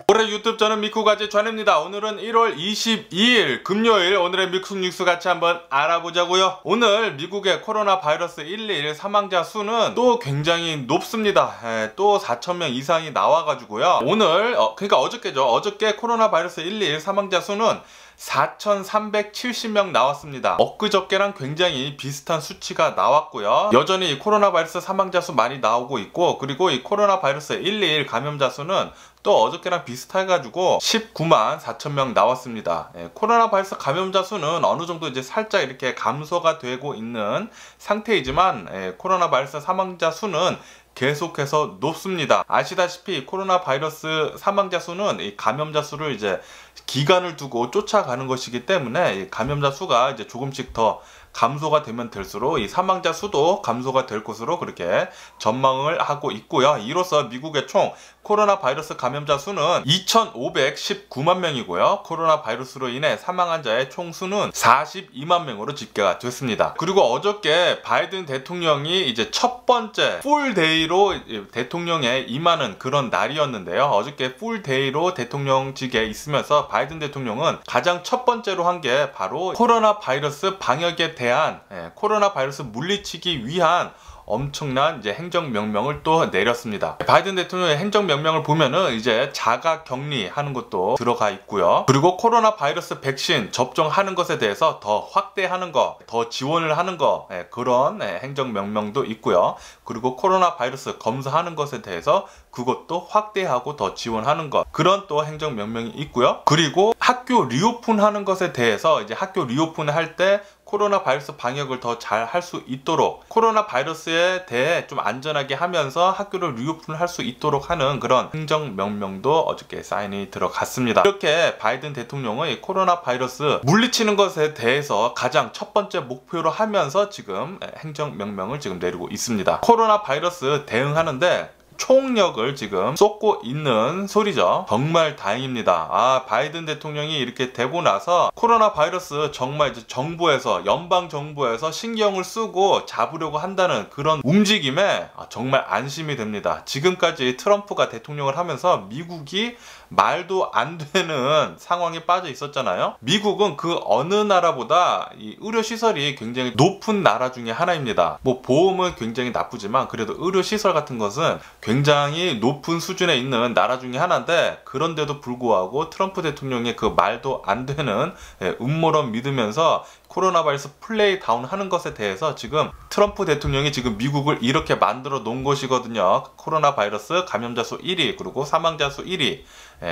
올해 유튜브 저는 미쿠가지 전입니다. 오늘은 1월 22일 금요일 오늘의 미국 뉴스 같이 한번 알아보자고요. 오늘 미국의 코로나 바이러스 121 사망자 수는 또 굉장히 높습니다. 또 4,000명 이상이 나와가지고요. 오늘 그러니까 어저께죠. 어저께 코로나 바이러스 121 사망자 수는 4,370명 나왔습니다. 엊그저께랑 굉장히 비슷한 수치가 나왔고요. 여전히 코로나 바이러스 사망자 수 많이 나오고 있고, 그리고 이 코로나 바이러스 121 감염자 수는 또 어저께랑 비슷해가지고 19만 4천명 나왔습니다. 코로나 바이러스 감염자 수는 어느 정도 이제 살짝 이렇게 감소가 되고 있는 상태이지만 코로나 바이러스 사망자 수는 계속해서 높습니다. 아시다시피 코로나 바이러스 사망자 수는 이 감염자 수를 이제 기간을 두고 쫓아가는 것이기 때문에 이 감염자 수가 이제 조금씩 더 감소가 되면 될수록 이 사망자 수도 감소가 될 것으로 그렇게 전망을 하고 있고요. 이로써 미국의 총 코로나 바이러스 감염자 수는 2,519만 명이고요. 코로나 바이러스로 인해 사망한 자의 총 수는 42만 명으로 집계가 됐습니다. 그리고 어저께 바이든 대통령이 이제 첫 번째 풀데이로 대통령에 임하는 그런 날이었는데요. 어저께 풀데이로 대통령직에 있으면서 바이든 대통령은 가장 첫 번째로 한 게 바로 코로나 바이러스 방역에 대한 코로나 바이러스 물리치기 위한 엄청난 이제 행정명령을 또 내렸습니다. 바이든 대통령의 행정명령을 보면은 이제 자가 격리하는 것도 들어가 있고요. 그리고 코로나 바이러스 백신 접종하는 것에 대해서 더 확대하는 거, 더 지원을 하는 거, 그런 행정명령도 있고요. 그리고 코로나 바이러스 검사하는 것에 대해서 그것도 확대하고 더 지원하는 것, 그런 또 행정명령이 있고요. 그리고 학교 리오픈하는 것에 대해서 이제 학교 리오픈을 할 때 코로나 바이러스 방역을 더 잘 할 수 있도록, 코로나 바이러스에 대해 좀 안전하게 하면서 학교를 리오픈을 할 수 있도록 하는 그런 행정명령도 어저께 사인이 들어갔습니다. 이렇게 바이든 대통령의 코로나 바이러스 물리치는 것에 대해서 가장 첫 번째 목표로 하면서 지금 행정명령을 지금 내리고 있습니다. 코로나 바이러스 대응하는데 총력을 지금 쏟고 있는 소리죠. 정말 다행입니다. 바이든 대통령이 이렇게 되고 나서 코로나 바이러스 정말 이제 정부에서, 연방 정부에서 신경을 쓰고 잡으려고 한다는 그런 움직임에 정말 안심이 됩니다. 지금까지 트럼프가 대통령을 하면서 미국이 말도 안 되는 상황에 빠져 있었잖아요. 미국은 그 어느 나라보다 이 의료시설이 굉장히 높은 나라 중에 하나입니다. 뭐 보험은 굉장히 나쁘지만 그래도 의료시설 같은 것은 굉장히 높은 수준에 있는 나라 중에 하나인데, 그런데도 불구하고 트럼프 대통령의 그 말도 안 되는 음모론 믿으면서 코로나 바이러스 플레이 다운 하는 것에 대해서 지금 트럼프 대통령이 지금 미국을 이렇게 만들어 놓은 것이거든요. 코로나 바이러스 감염자 수 1위, 그리고 사망자 수 1위.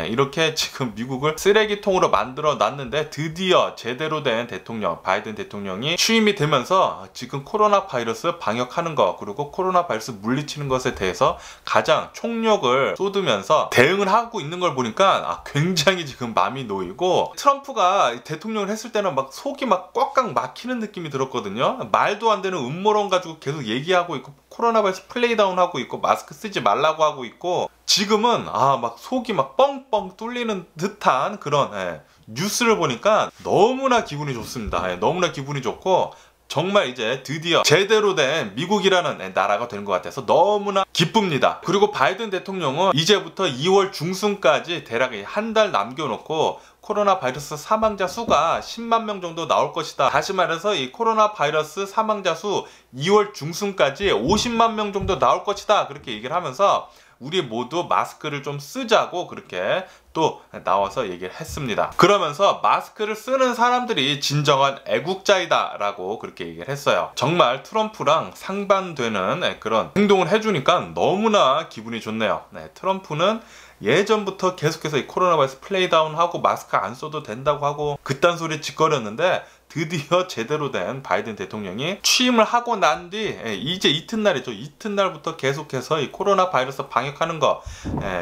이렇게 지금 미국을 쓰레기통으로 만들어 놨는데, 드디어 제대로 된 대통령, 바이든 대통령이 취임이 되면서 지금 코로나 바이러스 방역하는 것, 그리고 코로나 바이러스 물리치는 것에 대해서 가장 총력을 쏟으면서 대응을 하고 있는 걸 보니까 굉장히 지금 마음이 놓이고, 트럼프가 대통령을 했을 때는 막 속이 막 꽉꽉 막히는 느낌이 들었거든요. 말도 안 되는 음모론 가지고 계속 얘기하고 있고, 코로나 바이러스 플레이다운 하고 있고, 마스크 쓰지 말라고 하고 있고, 지금은 막 속이 막 뻥뻥 뚫리는 듯한 그런 뉴스를 보니까 너무나 기분이 좋습니다. 너무나 기분이 좋고, 정말 이제 드디어 제대로 된 미국이라는 나라가 되는 것 같아서 너무나 기쁩니다. 그리고 바이든 대통령은 이제부터 2월 중순까지 대략 한 달 남겨놓고 코로나 바이러스 사망자 수가 10만 명 정도 나올 것이다. 다시 말해서 이 코로나 바이러스 사망자 수 2월 중순까지 50만 명 정도 나올 것이다. 그렇게 얘기를 하면서 우리 모두 마스크를 좀 쓰자고 그렇게 또 나와서 얘기를 했습니다. 그러면서 마스크를 쓰는 사람들이 진정한 애국자이다 라고 그렇게 얘기를 했어요. 정말 트럼프랑 상반되는 그런 행동을 해주니까 너무나 기분이 좋네요. 트럼프는 예전부터 계속해서 이 코로나 바이러스 플레이다운하고 마스크 안 써도 된다고 하고 그딴 소리 짓거렸는데, 드디어 제대로 된 바이든 대통령이 취임을 하고 난 뒤 이제 이튿날이죠. 이튿날부터 계속해서 이 코로나 바이러스 방역하는 거,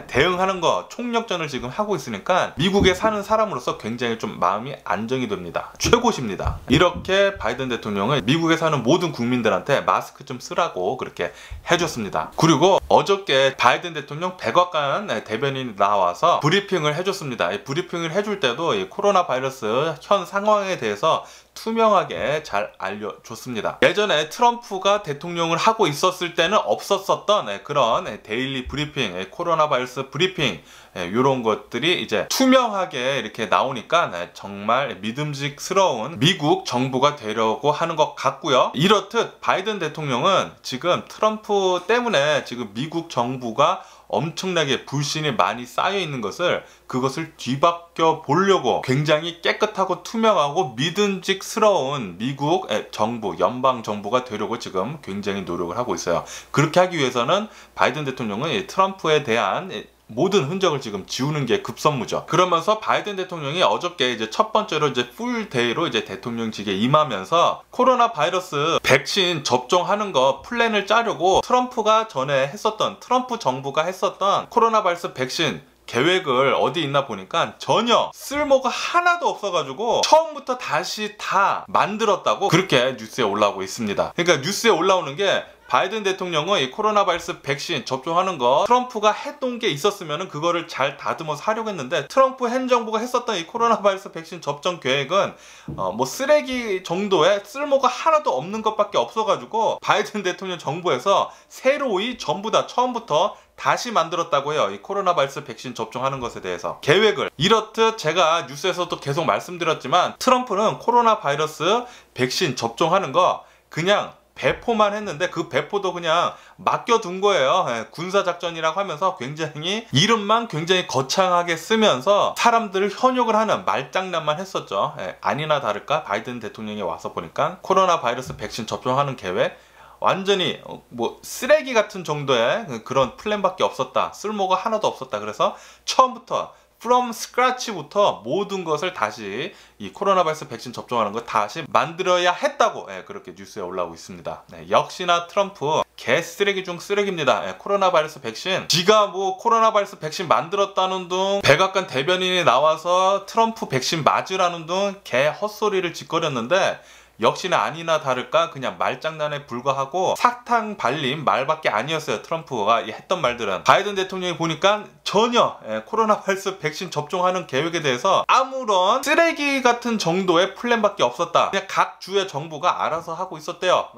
대응하는 거 총력전을 지금 하고 있으니까 미국에 사는 사람으로서 굉장히 좀 마음이 안정이 됩니다. 최고십니다. 이렇게 바이든 대통령은 미국에 사는 모든 국민들한테 마스크 좀 쓰라고 그렇게 해줬습니다. 그리고 어저께 바이든 대통령 백악관 대변인이 나와서 브리핑을 해줬습니다. 이 브리핑을 해줄 때도 이 코로나 바이러스 현 상황에 대해서 투명하게 잘 알려줬습니다. 예전에 트럼프가 대통령을 하고 있었을 때는 없었었던 그런 데일리 브리핑, 코로나 바이러스 브리핑 이런 것들이 이제 투명하게 이렇게 나오니까 정말 믿음직스러운 미국 정부가 되려고 하는 것 같고요. 이렇듯 바이든 대통령은 지금 트럼프 때문에 지금 미국 정부가 엄청나게 불신이 많이 쌓여 있는 그것을 뒤바뀌어 보려고 굉장히 깨끗하고 투명하고 믿음직스러운 미국 정부, 연방 정부가 되려고 지금 굉장히 노력을 하고 있어요. 그렇게 하기 위해서는 바이든 대통령은 트럼프에 대한 모든 흔적을 지금 지우는 게 급선무죠. 그러면서 바이든 대통령이 어저께 이제 첫 번째로 이제 풀데이로 이제 대통령직에 임하면서 코로나 바이러스 백신 접종하는 거 플랜을 짜려고 트럼프가 전에 했었던, 트럼프 정부가 했었던 코로나 바이러스 백신 계획을 어디 있나 보니까 전혀 쓸모가 하나도 없어가지고 처음부터 다시 다 만들었다고 그렇게 뉴스에 올라오고 있습니다. 그러니까 뉴스에 올라오는 게 바이든 대통령은 이 코로나 바이러스 백신 접종하는 거 트럼프가 했던 게 있었으면 그거를 잘 다듬어서 하려고 했는데 트럼프 행정부가 했었던 이 코로나 바이러스 백신 접종 계획은 뭐 쓰레기 정도의 쓸모가 하나도 없는 것밖에 없어가지고 바이든 대통령 정부에서 새로이 전부 다 처음부터 다시 만들었다고 해요. 이 코로나 바이러스 백신 접종하는 것에 대해서 계획을. 이렇듯 제가 뉴스에서도 계속 말씀드렸지만 트럼프는 코로나 바이러스 백신 접종하는 거 그냥 배포만 했는데 그 배포도 그냥 맡겨둔 거예요. 군사작전이라고 하면서 굉장히 이름만 굉장히 거창하게 쓰면서 사람들을 현혹을 하는 말장난만 했었죠. 아니나 다를까 바이든 대통령이 와서 보니까 코로나 바이러스 백신 접종하는 계획 완전히 뭐 쓰레기 같은 정도의 그런 플랜밖에 없었다. 쓸모가 하나도 없었다. 그래서 처음부터 from scratch부터 모든 것을 다시 이 코로나 바이러스 백신 접종하는 거 다시 만들어야 했다고 그렇게 뉴스에 올라오고 있습니다. 역시나 트럼프 개쓰레기 중 쓰레기입니다. 코로나 바이러스 백신 지가 뭐 코로나 바이러스 백신 만들었다는 둥 백악관 대변인이 나와서 트럼프 백신 맞으라는 둥 개 헛소리를 짓거렸는데 역시나 아니나 다를까 그냥 말장난에 불과하고 사탕 발림 말밖에 아니었어요. 트럼프가 했던 말들은. 바이든 대통령이 보니까 전혀 코로나 바이러스 백신 접종하는 계획에 대해서 아무런 쓰레기 같은 정도의 플랜밖에 없었다. 그냥 각 주의 정부가 알아서 하고 있었대요.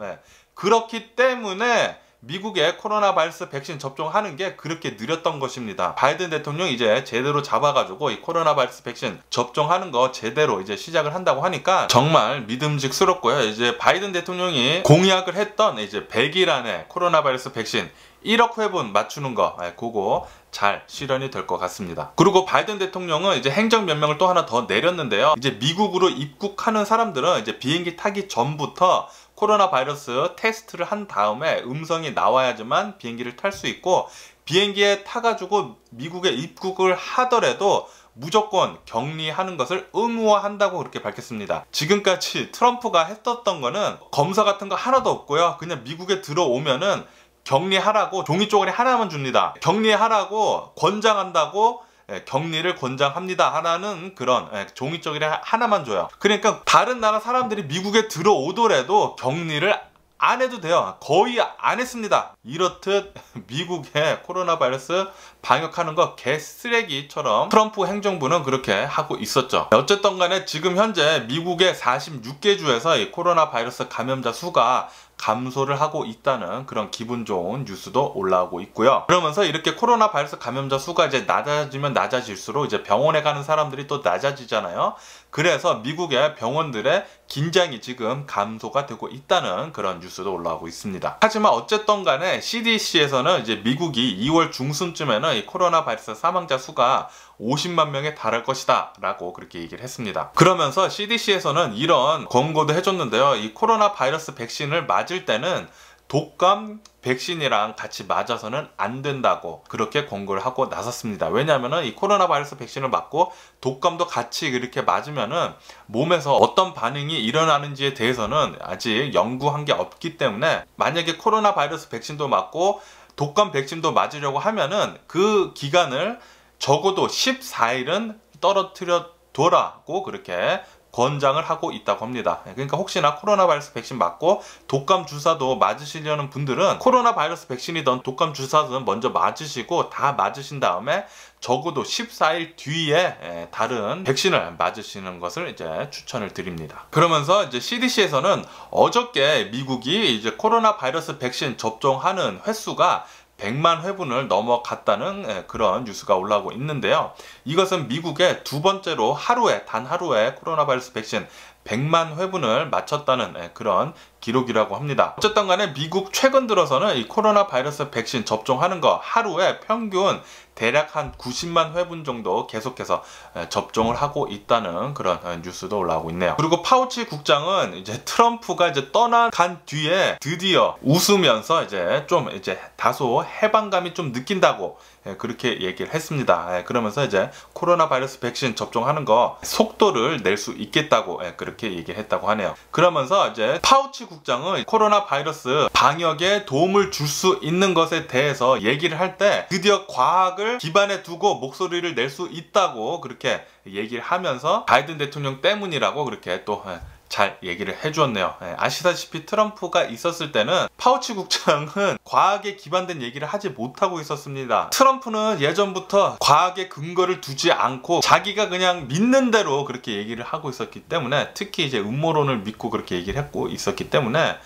그렇기 때문에 미국의 코로나 바이러스 백신 접종하는 게 그렇게 느렸던 것입니다. 바이든 대통령 이제 제대로 잡아가지고 이 코로나 바이러스 백신 접종하는 거 제대로 이제 시작을 한다고 하니까 정말 믿음직스럽고요. 이제 바이든 대통령이 공약을 했던 이제 100일 안에 코로나 바이러스 백신 1억 회분 맞추는 거 그거 잘 실현이 될 것 같습니다. 그리고 바이든 대통령은 이제 행정명령을 또 하나 더 내렸는데요. 이제 미국으로 입국하는 사람들은 이제 비행기 타기 전부터 코로나 바이러스 테스트를 한 다음에 음성이 나와야지만 비행기를 탈 수 있고 비행기에 타가지고 미국에 입국을 하더라도 무조건 격리하는 것을 의무화한다고 그렇게 밝혔습니다. 지금까지 트럼프가 했었던 거는 검사 같은 거 하나도 없고요. 그냥 미국에 들어오면은 격리하라고 종이 쪼가리 하나만 줍니다. 격리하라고 권장한다고 격리를 권장합니다 하라는 그런 종이 쪼가리 하나만 줘요. 그러니까 다른 나라 사람들이 미국에 들어오더라도 격리를 안 해도 돼요. 거의 안 했습니다. 이렇듯 미국의 코로나 바이러스 방역하는 거 개쓰레기처럼 트럼프 행정부는 그렇게 하고 있었죠. 어쨌든 간에 지금 현재 미국의 46개 주에서 이 코로나 바이러스 감염자 수가 감소를 하고 있다는 그런 기분 좋은 뉴스도 올라오고 있고요. 그러면서 이렇게 코로나 바이러스 감염자 수가 이제 낮아지면 낮아질수록 이제 병원에 가는 사람들이 또 낮아지잖아요. 그래서 미국의 병원들의 긴장이 지금 감소가 되고 있다는 그런 뉴스도 올라오고 있습니다. 하지만 어쨌든 간에 CDC에서는 이제 미국이 2월 중순쯤에는 이 코로나 바이러스 사망자 수가 50만 명에 달할 것이다 라고 그렇게 얘기를 했습니다. 그러면서 CDC에서는 이런 권고도 해줬는데요. 이 코로나 바이러스 백신을 맞을 때는 독감 백신이랑 같이 맞아서는 안 된다고 그렇게 권고를 하고 나섰습니다. 왜냐하면 이 코로나 바이러스 백신을 맞고 독감도 같이 이렇게 맞으면은 몸에서 어떤 반응이 일어나는지에 대해서는 아직 연구한 게 없기 때문에 만약에 코로나 바이러스 백신도 맞고 독감 백신도 맞으려고 하면은 그 기간을 적어도 14일은 떨어뜨려 둬라고 그렇게 권장을 하고 있다고 합니다. 그러니까 혹시나 코로나 바이러스 백신 맞고 독감 주사도 맞으시려는 분들은 코로나 바이러스 백신이든 독감 주사든 먼저 맞으시고 다 맞으신 다음에 적어도 14일 뒤에 다른 백신을 맞으시는 것을 이제 추천을 드립니다. 그러면서 이제 CDC에서는 어저께 미국이 이제 코로나 바이러스 백신 접종하는 횟수가 100만 회분을 넘어갔다는 그런 뉴스가 올라오고 있는데요. 이것은 미국의 두 번째로 단 하루에 코로나 바이러스 백신 100만 회분을 맞췄다는 그런 기록이라고 합니다. 어쨌든 간에 미국 최근 들어서는 이 코로나 바이러스 백신 접종하는 거 하루에 평균 대략 한 90만 회분 정도 계속해서 접종을 하고 있다는 그런 뉴스도 올라오고 있네요. 그리고 파우치 국장은 이제 트럼프가 이제 떠나간 뒤에 드디어 웃으면서 이제 다소 해방감이 좀 느낀다고 그렇게 얘기를 했습니다. 그러면서 이제 코로나 바이러스 백신 접종하는 거 속도를 낼 수 있겠다고 그렇게 얘기를 했다고 하네요. 그러면서 이제 파우치 국장은 코로나 바이러스 방역에 도움을 줄 수 있는 것에 대해서 얘기를 할 때 드디어 과학을 기반에 두고 목소리를 낼 수 있다고 그렇게 얘기를 하면서 바이든 대통령 때문이라고 그렇게 또 잘 얘기를 해주었네요. 아시다시피 트럼프가 있었을 때는 파우치 국장은 과학에 기반된 얘기를 하지 못하고 있었습니다. 트럼프는 예전부터 과학의 근거를 두지 않고 자기가 그냥 믿는 대로 그렇게 얘기를 하고 있었기 때문에, 특히 이제 음모론을 믿고 그렇게 얘기를 했고 있었기 때문에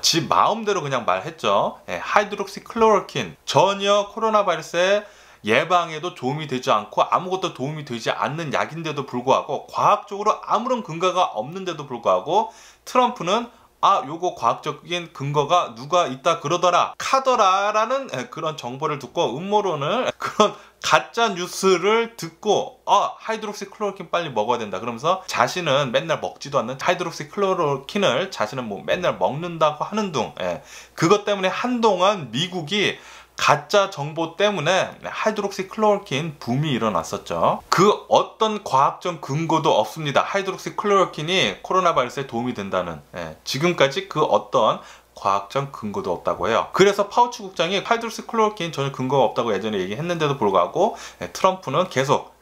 지 마음대로 그냥 말했죠. 하이드록시클로로킨 전혀 코로나 바이러스에 예방에도 도움이 되지 않고 아무것도 도움이 되지 않는 약인데도 불구하고, 과학적으로 아무런 근거가 없는데도 불구하고 트럼프는 요거 과학적인 근거가 누가 있다 그러더라 카더라 라는 그런 정보를 듣고, 음모론을, 그런 가짜 뉴스를 듣고 하이드록시클로로킨 빨리 먹어야 된다 그러면서 자신은 맨날 먹지도 않는 하이드록시클로로킨을 자신은 맨날 먹는다고 하는 둥, 그것 때문에 한동안 미국이 가짜 정보 때문에 하이드록시클로로킨 붐이 일어났었죠. 그 어떤 과학적 근거도 없습니다. 하이드록시클로로킨이 코로나 바이러스에 도움이 된다는, 지금까지 그 어떤 과학적 근거도 없다고 해요. 그래서 파우치 국장이 하이드록시클로로킨 전혀 근거가 없다고 예전에 얘기했는데도 불구하고 트럼프는 계속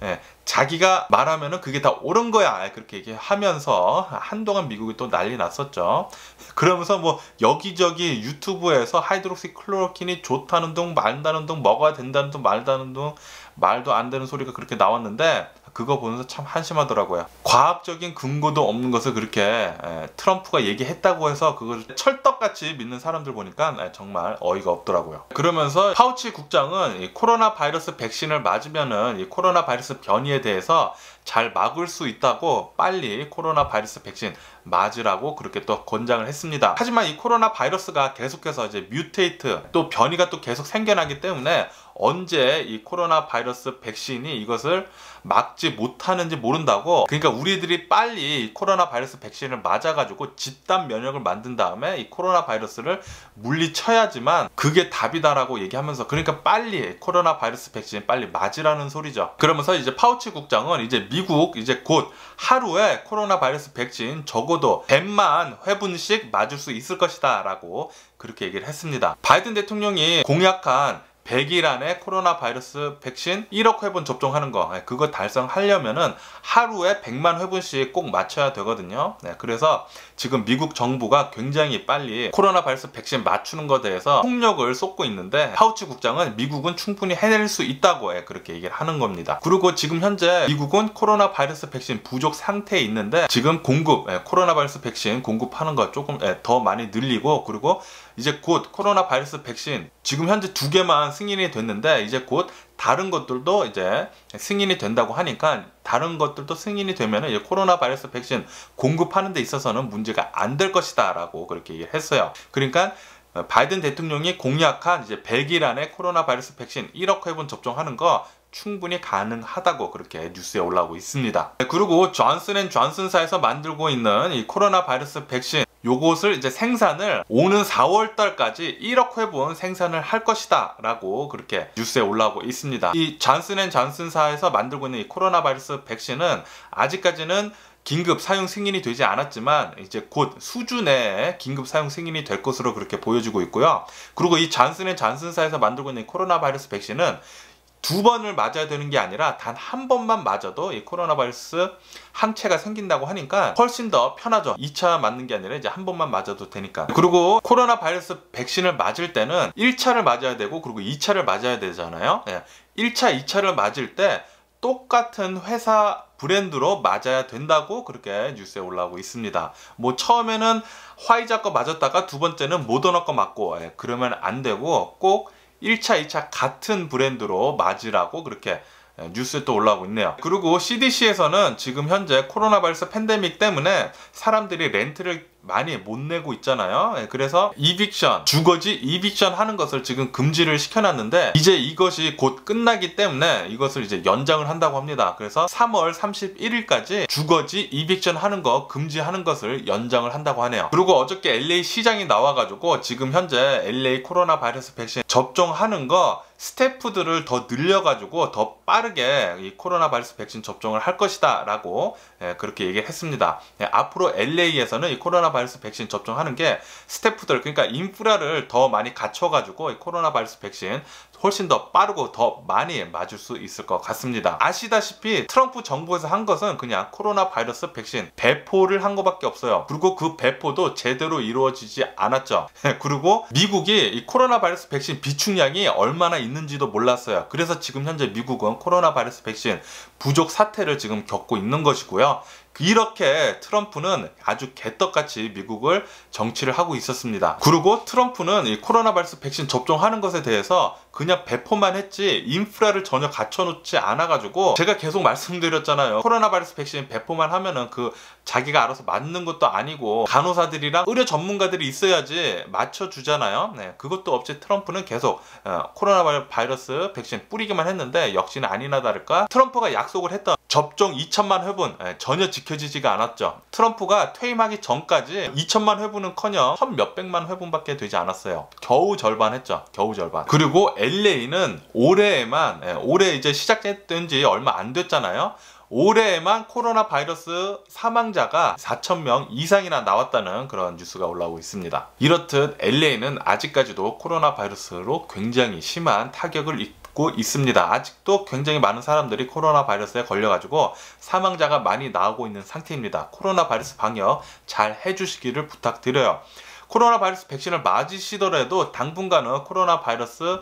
자기가 말하면은 그게 다 옳은 거야 그렇게 얘기하면서 한동안 미국이 또 난리 났었죠. 그러면서 뭐 여기저기 유튜브에서 하이드록시클로로킨이 좋다는 둥 말다는 둥 먹어야 된다는 둥 말다는 둥 말도 안 되는 소리가 그렇게 나왔는데, 그거 보면서 참 한심하더라고요. 과학적인 근거도 없는 것을 그렇게 트럼프가 얘기했다고 해서 그걸 철떡같이 믿는 사람들 보니까 정말 어이가 없더라고요. 그러면서 파우치 국장은 이 코로나 바이러스 백신을 맞으면은 이 코로나 바이러스 변이에 대해서 잘 막을 수 있다고 빨리 코로나 바이러스 백신 맞으라고 그렇게 또 권장을 했습니다. 하지만 이 코로나 바이러스가 계속해서 이제 뮤테이트 또 변이가 또 계속 생겨나기 때문에 언제 이 코로나 바이러스 백신이 이것을 막지 못하는지 모른다고, 그러니까 우리들이 빨리 코로나 바이러스 백신을 맞아가지고 집단 면역을 만든 다음에 이 코로나 바이러스를 물리쳐야지만 그게 답이다라고 얘기하면서, 그러니까 빨리 코로나 바이러스 백신 빨리 맞으라는 소리죠. 그러면서 이제 파우치 국장은 이제 미국 이제 곧 하루에 코로나 바이러스 백신 적어도 100만 회분씩 맞을 수 있을 것이다 라고 그렇게 얘기를 했습니다. 바이든 대통령이 공약한 100일 안에 코로나 바이러스 백신 1억 회분 접종하는 거, 그거 달성하려면은 하루에 100만 회분씩 꼭 맞춰야 되거든요. 그래서 지금 미국 정부가 굉장히 빨리 코로나 바이러스 백신 맞추는 것에 대해서 폭력을 쏟고 있는데, 파우치 국장은 미국은 충분히 해낼 수 있다고 그렇게 얘기를 하는 겁니다. 그리고 지금 현재 미국은 코로나 바이러스 백신 부족 상태에 있는데, 지금 코로나 바이러스 백신 공급하는 거 조금 더 많이 늘리고, 그리고 이제 곧 코로나 바이러스 백신 지금 현재 2개만 승인이 됐는데, 이제 곧 다른 것들도 이제 승인이 된다고 하니까, 다른 것들도 승인이 되면 이제 코로나 바이러스 백신 공급하는 데 있어서는 문제가 안 될 것이다 라고 그렇게 얘기를 했어요. 그러니까 바이든 대통령이 공약한 이제 100일 안에 코로나 바이러스 백신 1억 회분 접종하는 거 충분히 가능하다고 그렇게 뉴스에 올라오고 있습니다. 그리고 존슨앤존슨사에서 만들고 있는 이 코로나 바이러스 백신, 요것을 이제 생산을 오는 4월 달까지 1억 회분 생산을 할 것이다 라고 그렇게 뉴스에 올라오고 있습니다. 이 존슨앤존슨사에서 만들고 있는 이 코로나 바이러스 백신은 아직까지는 긴급 사용 승인이 되지 않았지만 이제 곧 수준의 긴급 사용 승인이 될 것으로 그렇게 보여지고 있고요. 그리고 이 존슨앤존슨사에서 만들고 있는 코로나 바이러스 백신은 2번을 맞아야 되는 게 아니라 단 한 번만 맞아도 이 코로나 바이러스 항체가 생긴다고 하니까 훨씬 더 편하죠. 2차 맞는 게 아니라 이제 한 번만 맞아도 되니까. 그리고 코로나 바이러스 백신을 맞을 때는 1차를 맞아야 되고 그리고 2차를 맞아야 되잖아요. 1차, 2차를 맞을 때 똑같은 회사 브랜드로 맞아야 된다고 그렇게 뉴스에 올라오고 있습니다. 뭐 처음에는 화이자 거 맞았다가 두 번째는 모더나 거 맞고 그러면 안 되고 꼭 1차, 2차 같은 브랜드로 맞으라고 그렇게 뉴스에 또 올라오고 있네요. 그리고 CDC에서는 지금 현재 코로나 바이러스 팬데믹 때문에 사람들이 렌트를 많이 못 내고 있잖아요. 그래서 이빅션, 주거지 이빅션 하는 것을 지금 금지를 시켜놨는데 이제 이것이 곧 끝나기 때문에 이것을 이제 연장을 한다고 합니다. 그래서 3월 31일까지 주거지 이빅션 하는 거 금지하는 것을 연장을 한다고 하네요. 그리고 어저께 LA 시장이 나와가지고 지금 현재 LA 코로나 바이러스 백신 접종하는 거 스태프들을 더 늘려가지고 더 빠르게 이 코로나 바이러스 백신 접종을 할 것이다 라고 그렇게 얘기를 했습니다. 앞으로 LA에서는 이 코로나 바이러스 백신 접종하는 게 스태프들, 그러니까 인프라를 더 많이 갖춰가지고 이 코로나 바이러스 백신 훨씬 더 빠르고 더 많이 맞을 수 있을 것 같습니다. 아시다시피 트럼프 정부에서 한 것은 그냥 코로나 바이러스 백신 배포를 한 것밖에 없어요. 그리고 그 배포도 제대로 이루어지지 않았죠. 그리고 미국이 이 코로나 바이러스 백신 비축량이 얼마나 있는지도 몰랐어요. 그래서 지금 현재 미국은 코로나 바이러스 백신 부족 사태를 지금 겪고 있는 것이고요. 이렇게 트럼프는 아주 개떡같이 미국을 정치를 하고 있었습니다. 그리고 트럼프는 이 코로나 바이러스 백신 접종하는 것에 대해서 그냥 배포만 했지 인프라를 전혀 갖춰놓지 않아가지고 제가 계속 말씀드렸잖아요. 코로나 바이러스 백신 배포만 하면은 그 자기가 알아서 맞는 것도 아니고 간호사들이랑 의료 전문가들이 있어야지 맞춰주잖아요. 그것도 없이 트럼프는 계속 코로나 바이러스 백신 뿌리기만 했는데 역시나 아니나 다를까 트럼프가 약속을 했던 접종 2천만 회분 전혀 지켜지지가 않았죠. 트럼프가 퇴임하기 전까지 2천만 회분은커녕 1,몇백만 회분밖에 되지 않았어요. 겨우 절반 했죠. 겨우 절반. 그리고 LA는 올해 이제 시작된 지 얼마 안 됐잖아요. 올해에만 코로나 바이러스 사망자가 4,000명 이상이나 나왔다는 그런 뉴스가 올라오고 있습니다. 이렇듯 LA는 아직까지도 코로나 바이러스로 굉장히 심한 타격을 입고 있습니다. 아직도 굉장히 많은 사람들이 코로나 바이러스에 걸려가지고 사망자가 많이 나오고 있는 상태입니다. 코로나 바이러스 방역 잘 해주시기를 부탁드려요. 코로나 바이러스 백신을 맞으시더라도 당분간은 코로나 바이러스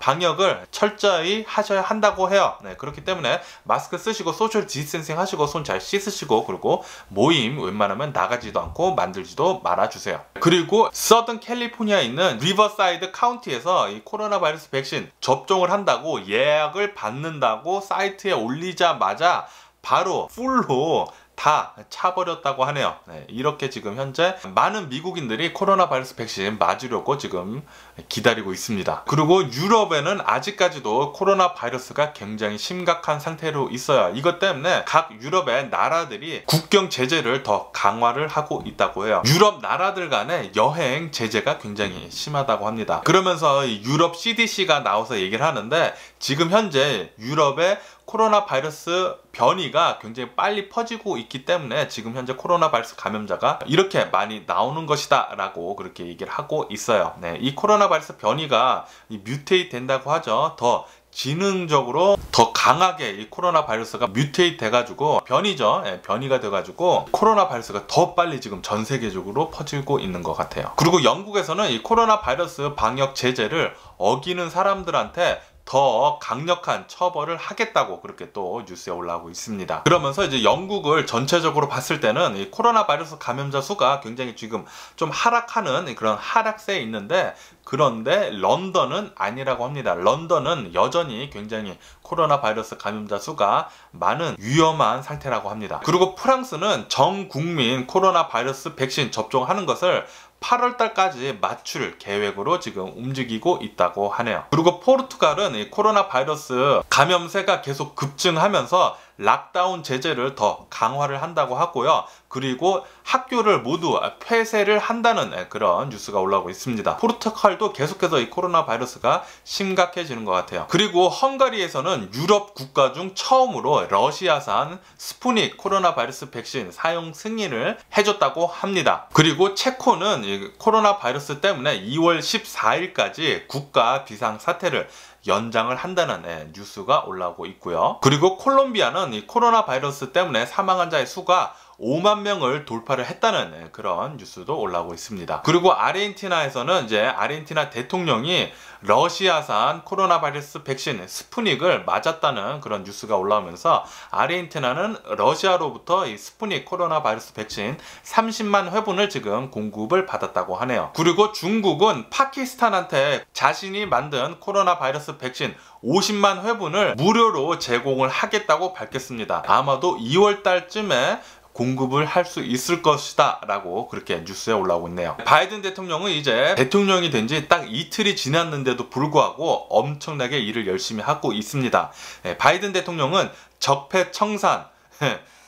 방역을 철저히 하셔야 한다고 해요. 그렇기 때문에 마스크 쓰시고 소셜 디스텐싱 하시고 손 잘 씻으시고 그리고 모임 웬만하면 나가지도 않고 만들지도 말아주세요. 그리고 서던 캘리포니아에 있는 리버사이드 카운티에서 이 코로나 바이러스 백신 접종을 한다고 예약을 받는다고 사이트에 올리자마자 바로 풀로 다 차버렸다고 하네요. 이렇게 지금 현재 많은 미국인들이 코로나 바이러스 백신 맞으려고 지금 기다리고 있습니다. 그리고 유럽에는 아직까지도 코로나 바이러스가 굉장히 심각한 상태로 있어요. 이것 때문에 각 유럽의 나라들이 국경 제재를 더 강화를 하고 있다고 해요. 유럽 나라들 간의 여행 제재가 굉장히 심하다고 합니다. 그러면서 유럽 CDC가 나와서 얘기를 하는데 지금 현재 유럽의 코로나 바이러스 변이가 굉장히 빨리 퍼지고 있기 때문에 지금 현재 코로나 바이러스 감염자가 이렇게 많이 나오는 것이다 라고 그렇게 얘기를 하고 있어요. 이 코로나 바이러스 변이가 뮤테이트 된다고 하죠. 더 지능적으로 더 강하게 이 코로나 바이러스가 뮤테이트 돼가지고 변이가 돼가지고 코로나 바이러스가 더 빨리 지금 전 세계적으로 퍼지고 있는 것 같아요. 그리고 영국에서는 이 코로나 바이러스 방역 제재를 어기는 사람들한테 더 강력한 처벌을 하겠다고 그렇게 또 뉴스에 올라오고 있습니다. 그러면서 이제 영국을 전체적으로 봤을 때는 이 코로나 바이러스 감염자 수가 굉장히 지금 좀 하락하는 그런 하락세에 있는데 그런데 런던은 아니라고 합니다. 런던은 여전히 굉장히 코로나 바이러스 감염자 수가 많은 위험한 상태라고 합니다. 그리고 프랑스는 전 국민 코로나 바이러스 백신 접종하는 것을 8월달까지 맞출 계획으로 지금 움직이고 있다고 하네요. 그리고 포르투갈은 이 코로나 바이러스 감염세가 계속 급증하면서 락다운 제재를 더 강화를 한다고 하고요. 그리고 학교를 모두 폐쇄를 한다는 그런 뉴스가 올라오고 있습니다. 포르투갈도 계속해서 이 코로나 바이러스가 심각해지는 것 같아요. 그리고 헝가리에서는 유럽 국가 중 처음으로 러시아산 스푸닉 코로나 바이러스 백신 사용 승인을 해줬다고 합니다. 그리고 체코는 이 코로나 바이러스 때문에 2월 14일까지 국가 비상사태를 연장을 한다는 뉴스가 올라오고 있고요. 그리고 콜롬비아는 이 코로나 바이러스 때문에 사망 환자의 수가 5만 명을 돌파를 했다는 그런 뉴스도 올라오고 있습니다. 그리고 아르헨티나에서는 이제 아르헨티나 대통령이 러시아산 코로나 바이러스 백신 스푸닉을 맞았다는 그런 뉴스가 올라오면서 아르헨티나는 러시아로부터 이 스푸닉 코로나 바이러스 백신 30만 회분을 지금 공급을 받았다고 하네요. 그리고 중국은 파키스탄한테 자신이 만든 코로나 바이러스 백신 50만 회분을 무료로 제공을 하겠다고 밝혔습니다. 아마도 2월 달쯤에 공급을 할 수 있을 것이다 라고 그렇게 뉴스에 올라오고 있네요. 바이든 대통령은 이제 대통령이 된 지 딱 이틀이 지났는데도 불구하고 엄청나게 일을 열심히 하고 있습니다. 바이든 대통령은 적폐청산,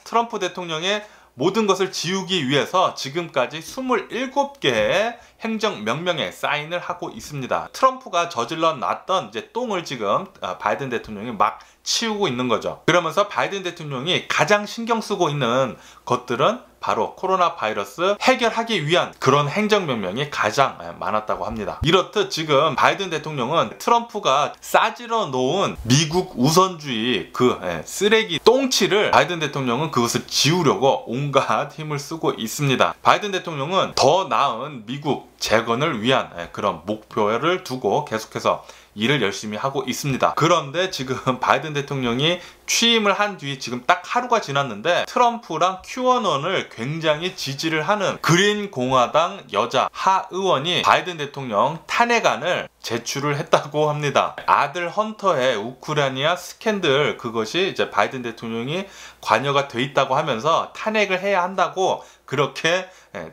트럼프 대통령의 모든 것을 지우기 위해서 지금까지 27개의 행정명령에 사인을 하고 있습니다. 트럼프가 저질러 놨던 이제 똥을 지금 바이든 대통령이 막 치우고 있는 거죠. 그러면서 바이든 대통령이 가장 신경 쓰고 있는 것들은 바로 코로나 바이러스 해결하기 위한 그런 행정명령이 가장 많았다고 합니다. 이렇듯 지금 바이든 대통령은 트럼프가 싸질러 놓은 미국 우선주의 그 쓰레기 똥치를 바이든 대통령은 그것을 지우려고 온갖 힘을 쓰고 있습니다. 바이든 대통령은 더 나은 미국 재건을 위한 그런 목표를 두고 계속해서 일을 열심히 하고 있습니다. 그런데 지금 바이든 대통령이 취임을 한 뒤 지금 딱 하루가 지났는데 트럼프랑 QAnon을 굉장히 지지를 하는 그린 공화당 여자 하의원이 바이든 대통령 탄핵안을 제출을 했다고 합니다. 아들 헌터의 우크라이나 스캔들, 그것이 이제 바이든 대통령이 관여가 돼 있다고 하면서 탄핵을 해야 한다고 그렇게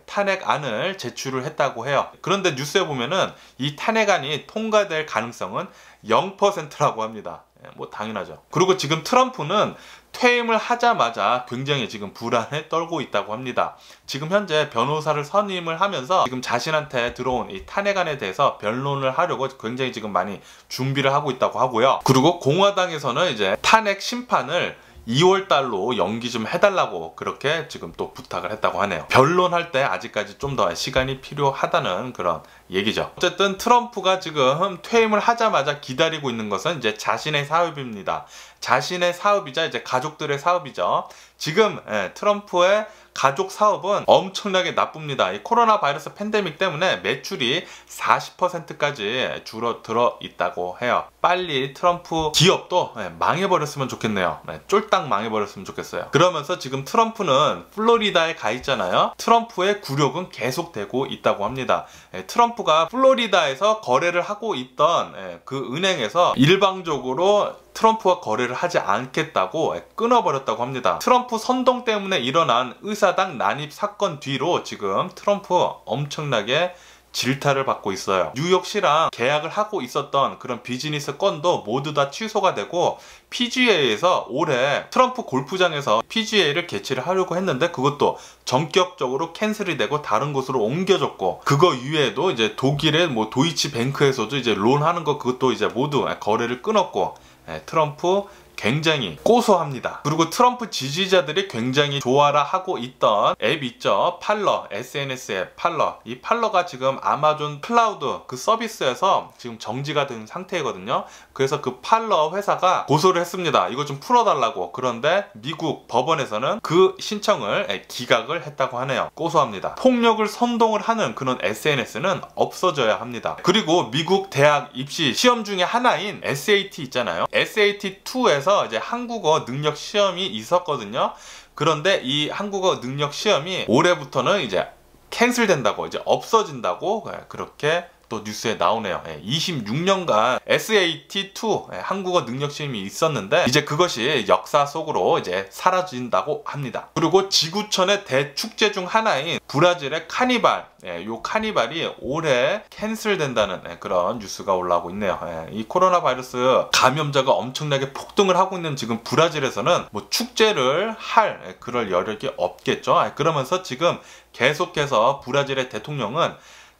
탄핵안을 제출을 했다고 해요. 그런데 뉴스에 보면은 이 탄핵안이 통과될 가능성은 0%라고 합니다. 뭐 당연하죠. 그리고 지금 트럼프는 퇴임을 하자마자 굉장히 지금 불안에 떨고 있다고 합니다. 지금 현재 변호사를 선임을 하면서 지금 자신한테 들어온 이 탄핵안에 대해서 변론을 하려고 굉장히 지금 많이 준비를 하고 있다고 하고요. 그리고 공화당에서는 이제 탄핵 심판을 2월 달로 연기 좀 해달라고 그렇게 지금 또 부탁을 했다고 하네요. 변론할 때 아직까지 좀 더 시간이 필요하다는 그런 얘기죠. 어쨌든 트럼프가 지금 퇴임을 하자마자 기다리고 있는 것은 이제 자신의 사업입니다. 자신의 사업이자 이제 가족들의 사업이죠. 지금 트럼프의 가족 사업은 엄청나게 나쁩니다. 이 코로나 바이러스 팬데믹 때문에 매출이 40%까지 줄어들어 있다고 해요. 빨리 트럼프 기업도 망해버렸으면 좋겠네요. 쫄딱 망해버렸으면 좋겠어요. 그러면서 지금 트럼프는 플로리다에 가 있잖아요. 트럼프의 굴욕은 계속되고 있다고 합니다. 트럼프가 플로리다에서 거래를 하고 있던 그 은행에서 일방적으로 트럼프와 거래를 하지 않겠다고 끊어버렸다고 합니다. 트럼프 선동 때문에 일어난 의사당 난입 사건 뒤로 지금 트럼프 엄청나게 질타를 받고 있어요. 뉴욕시랑 계약을 하고 있었던 그런 비즈니스 건도 모두 다 취소가 되고 PGA에서 올해 트럼프 골프장에서 PGA를 개최를 하려고 했는데 그것도 전격적으로 캔슬이 되고 다른 곳으로 옮겨졌고, 그거 이외에도 이제 독일의 뭐 도이치뱅크에서도 이제 론하는 거 그것도 이제 모두 거래를 끊었고, 트럼프 굉장히 고소합니다. 그리고 트럼프 지지자들이 굉장히 좋아라 하고 있던 앱 있죠. 팔러, SNS 앱 팔러. 이 팔러가 지금 아마존 클라우드 그 서비스에서 지금 정지가 된 상태거든요. 그래서 그 팔러 회사가 고소를 했습니다. 이거 좀 풀어달라고. 그런데 미국 법원에서는 그 신청을 기각을 했다고 하네요. 고소합니다. 폭력을 선동을 하는 그런 SNS는 없어져야 합니다. 그리고 미국 대학 입시 시험 중에 하나인 SAT 있잖아요. SAT2에서 이제 한국어 능력 시험이 있었거든요. 그런데 이 한국어 능력 시험이 올해부터는 이제 캔슬된다고, 이제 없어진다고 그렇게 또 뉴스에 나오네요. 26년간 SAT2 한국어 능력 시험이 있었는데 이제 그것이 역사 속으로 이제 사라진다고 합니다. 그리고 지구촌의 대축제 중 하나인 브라질의 카니발, 요 카니발이 올해 캔슬된다는 그런 뉴스가 올라오고 있네요. 이 코로나 바이러스 감염자가 엄청나게 폭등을 하고 있는 지금 브라질에서는 뭐 축제를 할 그럴 여력이 없겠죠. 그러면서 지금 계속해서 브라질의 대통령은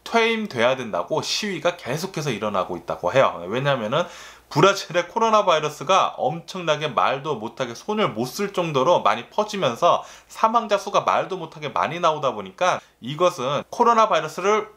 퇴임돼야 된다고 시위가 계속해서 일어나고 있다고 해요. 왜냐하면은 브라질의 코로나 바이러스가 엄청나게 말도 못하게 손을 못 쓸 정도로 많이 퍼지면서 사망자 수가 말도 못하게 많이 나오다 보니까 이것은 코로나 바이러스를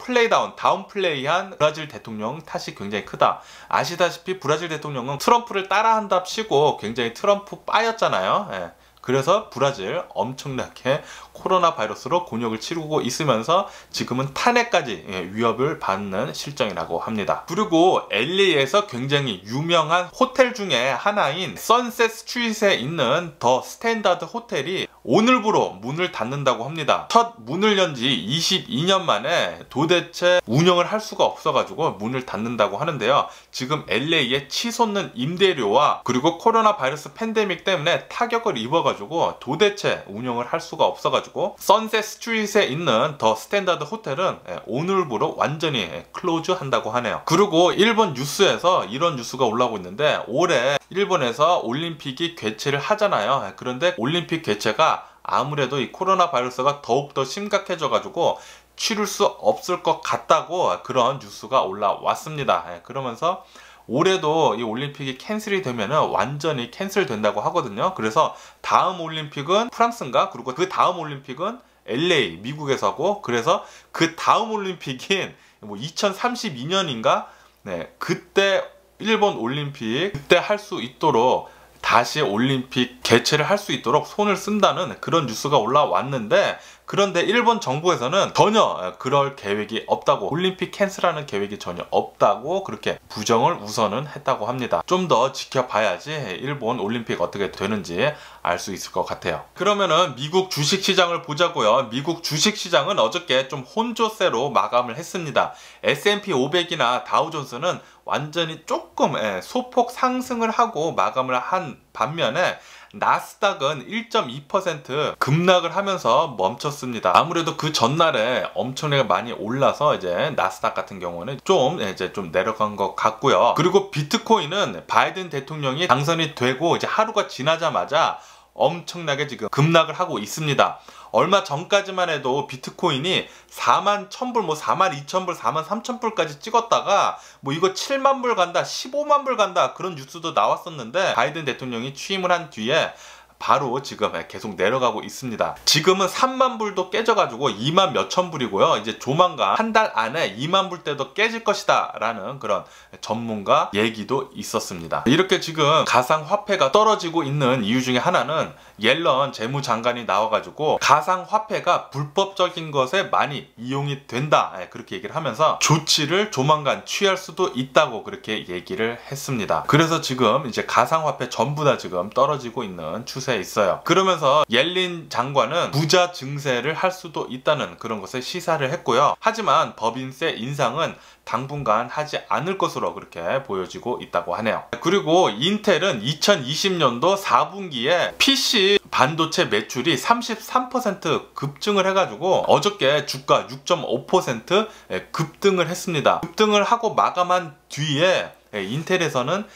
다운 플레이한 브라질 대통령 탓이 굉장히 크다. 아시다시피 브라질 대통령은 트럼프를 따라한답시고 굉장히 트럼프 빠였잖아요. 예. 그래서 브라질 엄청나게 코로나 바이러스로 곤욕을 치르고 있으면서 지금은 탄핵까지 위협을 받는 실정이라고 합니다. 그리고 LA에서 굉장히 유명한 호텔 중에 하나인 선셋 스트릿에 있는 더 스탠다드 호텔이 오늘부로 문을 닫는다고 합니다. 첫 문을 연 지 22년 만에 도대체 운영을 할 수가 없어가지고 문을 닫는다고 하는데요. 지금 LA에 치솟는 임대료와 그리고 코로나 바이러스 팬데믹 때문에 타격을 입어가지고 도대체 운영을 할 수가 없어가지고 선셋 스트릿에 있는 더 스탠다드 호텔은 오늘부로 완전히 클로즈 한다고 하네요. 그리고 일본 뉴스에서 이런 뉴스가 올라오고 있는데 올해 일본에서 올림픽이 개최를 하잖아요. 그런데 올림픽 개최가 아무래도 이 코로나 바이러스가 더욱더 심각해져가지고 치를 수 없을 것 같다고 그런 뉴스가 올라왔습니다. 그러면서 올해도 이 올림픽이 캔슬이 되면은 완전히 캔슬 된다고 하거든요. 그래서 다음 올림픽은 프랑스인가? 그리고 그 다음 올림픽은 LA, 미국에서 하고, 그래서 그 다음 올림픽인 뭐 2032년인가? 네, 그때 일본 올림픽 그때 할 수 있도록 다시 올림픽 개최를 할 수 있도록 손을 쓴다는 그런 뉴스가 올라왔는데, 그런데 일본 정부에서는 전혀 그럴 계획이 없다고, 올림픽 캔슬하는 계획이 전혀 없다고 그렇게 부정을 우선은 했다고 합니다. 좀 더 지켜봐야지 일본 올림픽 어떻게 되는지 알 수 있을 것 같아요. 그러면은 미국 주식시장을 보자고요. 미국 주식시장은 어저께 좀 혼조세로 마감을 했습니다. S&P 500이나 다우존스는 완전히 조금 소폭 상승을 하고 마감을 한 반면에 나스닥은 1.2% 급락을 하면서 멈췄습니다. 아무래도 그 전날에 엄청나게 많이 올라서 이제 나스닥 같은 경우는 좀 내려간 것 같고요. 그리고 비트코인은 바이든 대통령이 당선이 되고 이제 하루가 지나자마자 엄청나게 지금 급락을 하고 있습니다. 얼마 전까지만 해도 비트코인이 41,000불, 뭐 42,000불, 43,000불까지 찍었다가 뭐 이거 7만 불 간다, 15만 불 간다 그런 뉴스도 나왔었는데, 바이든 대통령이 취임을 한 뒤에 바로 지금 계속 내려가고 있습니다. 지금은 3만 불도 깨져가지고 2만 몇천 불이고요. 이제 조만간 한 달 안에 2만 불대도 깨질 것이다 라는 그런 전문가 얘기도 있었습니다. 이렇게 지금 가상화폐가 떨어지고 있는 이유 중에 하나는 옐런 재무장관이 나와가지고 가상화폐가 불법적인 것에 많이 이용이 된다 그렇게 얘기를 하면서 조치를 조만간 취할 수도 있다고 그렇게 얘기를 했습니다. 그래서 지금 이제 가상화폐 전부 다 지금 떨어지고 있는 추세에 있어요. 그러면서 옐린 장관은 부자 증세를 할 수도 있다는 그런 것을 시사를 했고요. 하지만 법인세 인상은 당분간 하지 않을 것으로 그렇게 보여지고 있다고 하네요. 그리고 인텔은 2020년도 4분기에 PC 반도체 매출이 33% 급증을 해가지고 어저께 주가 6.5% 급등을 했습니다. 급등을 하고 마감한 뒤에 인텔에서는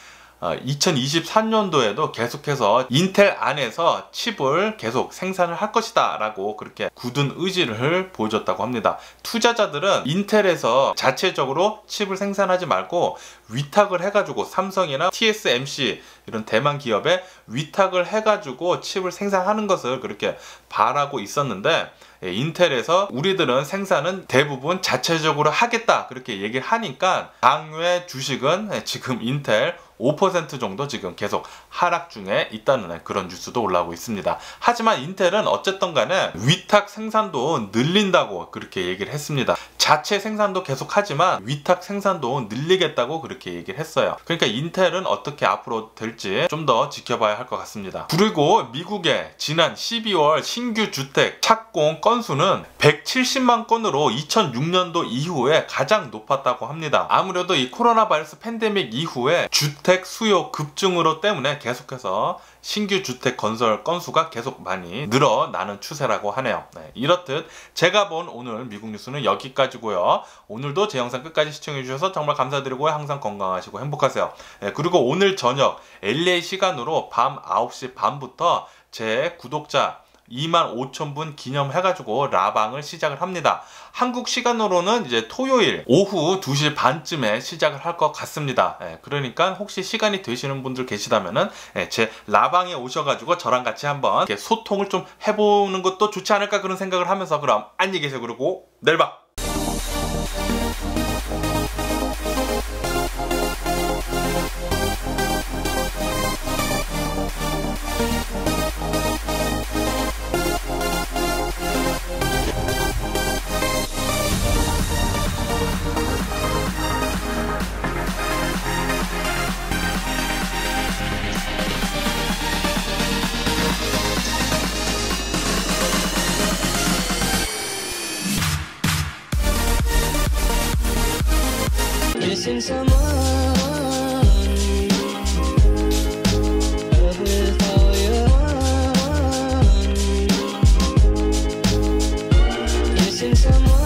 2023년도에도 계속해서 인텔 안에서 칩을 계속 생산을 할 것이다 라고 그렇게 굳은 의지를 보여줬다고 합니다. 투자자들은 인텔에서 자체적으로 칩을 생산하지 말고 위탁을 해가지고 삼성이나 TSMC 이런 대만 기업에 위탁을 해가지고 칩을 생산하는 것을 그렇게 바라고 있었는데, 인텔에서 우리들은 생산은 대부분 자체적으로 하겠다 그렇게 얘기를 하니까 당외 주식은 지금 인텔 5% 정도 지금 계속 하락 중에 있다는 그런 뉴스도 올라오고 있습니다. 하지만 인텔은 어쨌든 간에 위탁 생산도 늘린다고 그렇게 얘기를 했습니다. 자체 생산도 계속 하지만 위탁 생산도 늘리겠다고 그렇게 얘기를 했어요. 그러니까 인텔은 어떻게 앞으로 될지 좀 더 지켜봐야 할 것 같습니다. 그리고 미국의 지난 12월 신규 주택 착공 건수는 170만 건으로 2006년도 이후에 가장 높았다고 합니다. 아무래도 이 코로나 바이러스 팬데믹 이후에 주택 수요 급증으로 때문에 계속해서 신규 주택 건설 건수가 계속 많이 늘어나는 추세라고 하네요. 이렇듯 제가 본 오늘 미국 뉴스는 여기까지고요. 오늘도 제 영상 끝까지 시청해 주셔서 정말 감사드리고요. 항상 건강하시고 행복하세요. 그리고 오늘 저녁 LA 시간으로 밤 9시 반부터 제 구독자 25,000분 기념해가지고 라방을 시작을 합니다. 한국 시간으로는 이제 토요일 오후 2시 반쯤에 시작을 할 것 같습니다. 그러니까 혹시 시간이 되시는 분들 계시다면은 제 라방에 오셔가지고 저랑 같이 한번 이렇게 소통을 좀 해보는 것도 좋지 않을까 그런 생각을 하면서 그럼 안녕히 계세요. 그리고 내일 봐. Missing someone with all your heart. Missing someone.